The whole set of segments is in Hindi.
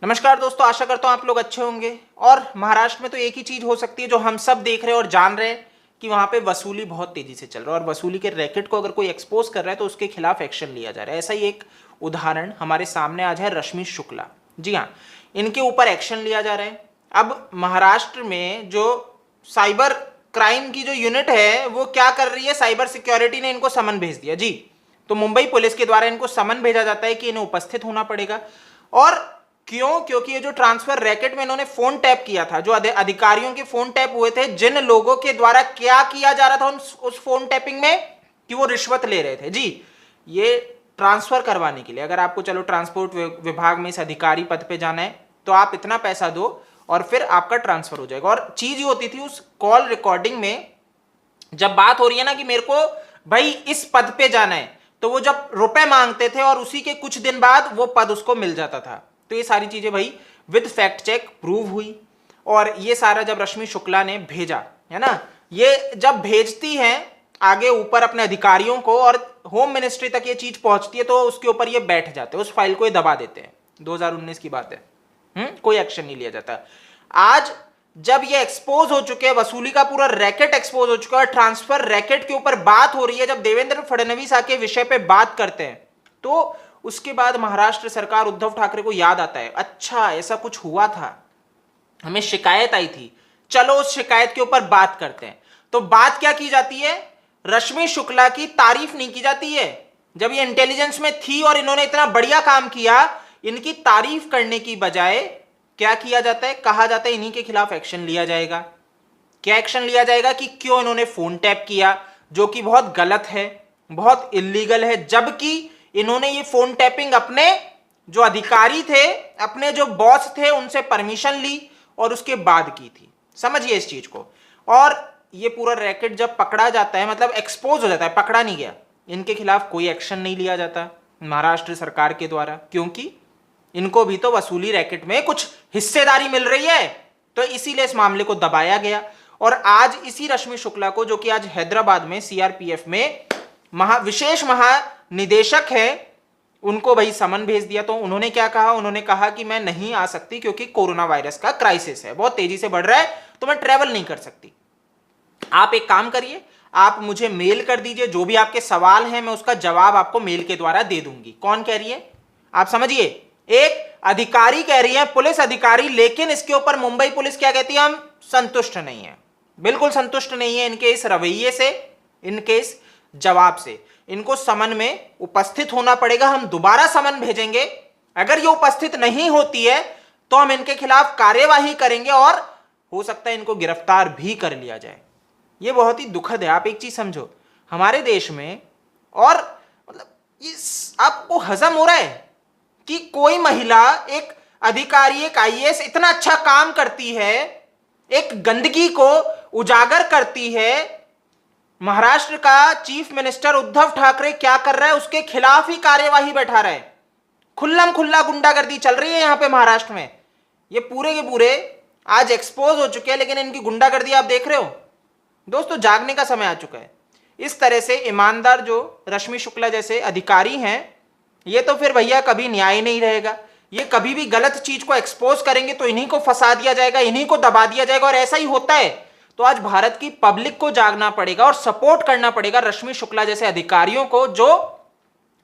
नमस्कार दोस्तों, आशा करता हूं आप लोग अच्छे होंगे। और महाराष्ट्र में तो एक ही चीज हो सकती है जो हम सब देख रहे हैं और जान रहे हैं कि वहां पे वसूली बहुत तेजी से चल रहा है और वसूली के रैकेट को अगर कोई एक्सपोज कर रहा है तो उसके खिलाफ एक्शन लिया जा रहा है। ऐसा ही एक उदाहरण हमारे सामने आज है रश्मि शुक्ला। जी हाँ, इनके ऊपर एक्शन लिया जा रहा है। अब महाराष्ट्र में जो साइबर क्राइम की जो यूनिट है वो क्या कर रही है, साइबर सिक्योरिटी ने इनको समन भेज दिया। जी, तो मुंबई पुलिस के द्वारा इनको समन भेजा जाता है कि इन्हें उपस्थित होना पड़ेगा। और क्यों? क्योंकि ये जो ट्रांसफर रैकेट में इन्होंने फोन टैप किया था, जो अधिकारियों के फोन टैप हुए थे, जिन लोगों के द्वारा क्या किया जा रहा था उस फोन टैपिंग में, कि वो रिश्वत ले रहे थे। जी, ये ट्रांसफर करवाने के लिए, अगर आपको चलो ट्रांसपोर्ट विभाग में इस अधिकारी पद पे जाना है तो आप इतना पैसा दो और फिर आपका ट्रांसफर हो जाएगा। और चीज ये होती थी उस कॉल रिकॉर्डिंग में, जब बात हो रही है ना कि मेरे को भाई इस पद पे जाना है, तो वो जब रुपए मांगते थे और उसी के कुछ दिन बाद वो पद उसको मिल जाता था। तो ये सारी चीजें भाई विद फैक्ट चेक प्रूव हुई। और ये सारा जब रश्मि शुक्ला ने भेजा है ना, ये जब भेजती हैं आगे ऊपर अपने अधिकारियों को और होम मिनिस्ट्री तक ये चीज पहुंचती है, तो उसके ऊपर ये बैठ जाते हैं, उस फाइल को ये दबा देते हैं। 2019 की बात है। कोई एक्शन नहीं लिया जाता। आज जब ये एक्सपोज हो चुके हैं, वसूली का पूरा रैकेट एक्सपोज हो चुका है, ट्रांसफर रैकेट के ऊपर बात हो रही है, जब देवेंद्र फडणवीस आके विषय पे बात करते हैं, तो उसके बाद महाराष्ट्र सरकार, उद्धव ठाकरे को याद आता है, अच्छा ऐसा कुछ हुआ था, हमें शिकायत आई थी, चलो उस शिकायत के ऊपर बात करते हैं। तो बात क्या की जाती है? रश्मि शुक्ला की तारीफ नहीं की जाती है। जब ये इंटेलिजेंस में थी और इन्होंने इतना बढ़िया काम किया, इनकी तारीफ करने की बजाय क्या किया जाता है? कहा जाता है इन्हीं के खिलाफ एक्शन लिया जाएगा। क्या एक्शन लिया जाएगा? कि क्यों इन्होंने फोन टैप किया, जो कि बहुत गलत है, बहुत इलीगल है, जबकि इन्होंने ये फोन टैपिंग अपने जो अधिकारी थे, अपने जो बॉस थे, उनसे परमिशन ली और उसके बाद की थी। समझिए इस चीज को। और ये पूरा रैकेट जब पकड़ा जाता है, मतलब एक्सपोज हो जाता है, पकड़ा नहीं गया, इनके खिलाफ कोई एक्शन नहीं लिया जाता महाराष्ट्र सरकार के द्वारा, क्योंकि इनको भी तो वसूली रैकेट में कुछ हिस्सेदारी मिल रही है, तो इसीलिए इस मामले को दबाया गया। और आज इसी रश्मि शुक्ला को, जो कि आज हैदराबाद में सीआरपीएफ में विशेष महानिदेशक है, उनको भाई समन भेज दिया। तो उन्होंने क्या कहा? उन्होंने कहा कि मैं नहीं आ सकती क्योंकि कोरोना वायरस का क्राइसिस है, बहुत तेजी से बढ़ रहा है, तो मैं ट्रेवल नहीं कर सकती। आप एक काम करिए, आप मुझे मेल कर दीजिए, जो भी आपके सवाल हैं मैं उसका जवाब आपको मेल के द्वारा दे दूंगी। कौन कह रही है? आप समझिए, एक अधिकारी कह रही है, पुलिस अधिकारी। लेकिन इसके ऊपर मुंबई पुलिस क्या कहती है? हम संतुष्ट नहीं है, बिल्कुल संतुष्ट नहीं है इनके इस रवैये से, इनके इस जवाब से। इनको समन में उपस्थित होना पड़ेगा, हम दोबारा समन भेजेंगे। अगर ये उपस्थित नहीं होती है तो हम इनके खिलाफ कार्यवाही करेंगे और हो सकता है इनको गिरफ्तार भी कर लिया जाए। ये बहुत ही दुखद है। आप एक चीज समझो, हमारे देश में, और मतलब इस आपको हजम हो रहा है कि कोई महिला, एक अधिकारी, एक आईएएस इतना अच्छा काम करती है, एक गंदगी को उजागर करती है। महाराष्ट्र का चीफ मिनिस्टर उद्धव ठाकरे क्या कर रहा है? उसके खिलाफ ही कार्यवाही बैठा रहा है। खुल्लम खुल्ला गुंडागर्दी चल रही है यहां पे महाराष्ट्र में। ये पूरे के पूरे आज एक्सपोज हो चुके हैं, लेकिन इनकी गुंडागर्दी आप देख रहे हो। दोस्तों, जागने का समय आ चुका है। इस तरह से ईमानदार जो रश्मि शुक्ला जैसे अधिकारी हैं, ये तो फिर भैया कभी न्याय नहीं रहेगा। ये कभी भी गलत चीज को एक्सपोज करेंगे तो इन्हीं को फंसा दिया जाएगा, इन्हीं को दबा दिया जाएगा, और ऐसा ही होता है। तो आज भारत की पब्लिक को जागना पड़ेगा और सपोर्ट करना पड़ेगा रश्मि शुक्ला जैसे अधिकारियों को, जो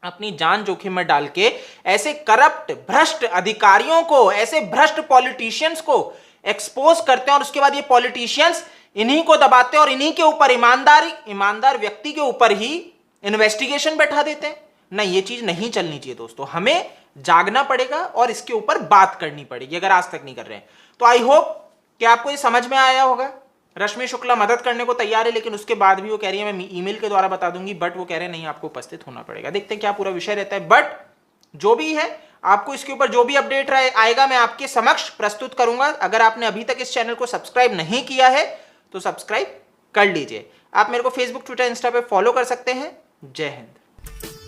अपनी जान जोखिम में डाल के ऐसे करप्ट, भ्रष्ट अधिकारियों को, ऐसे भ्रष्ट पॉलिटिशियंस को एक्सपोज करते हैं और उसके बाद ये पॉलिटिशियंस इन्हीं को दबाते हैं और इन्हीं के ऊपर, ईमानदार व्यक्ति के ऊपर ही इन्वेस्टिगेशन बैठा देते हैं। नहीं, ये चीज नहीं चलनी चाहिए दोस्तों। हमें जागना पड़ेगा और इसके ऊपर बात करनी पड़ेगी, अगर आज तक नहीं कर रहे हैं तो। आई होप कि आपको ये समझ में आया होगा। रश्मि शुक्ला मदद करने को तैयार है, लेकिन उसके बाद भी वो कह रही है मैं ईमेल के द्वारा बता दूंगी, बट वो कह रहे हैं नहीं, आपको उपस्थित होना पड़ेगा। देखते हैं क्या पूरा विषय रहता है। बट जो भी है, आपको इसके ऊपर जो भी अपडेट आएगा मैं आपके समक्ष प्रस्तुत करूंगा। अगर आपने अभी तक इस चैनल को सब्सक्राइब नहीं किया है तो सब्सक्राइब कर लीजिए। आप मेरे को फेसबुक, ट्विटर, इंस्टा पे फॉलो कर सकते हैं। जय हिंद।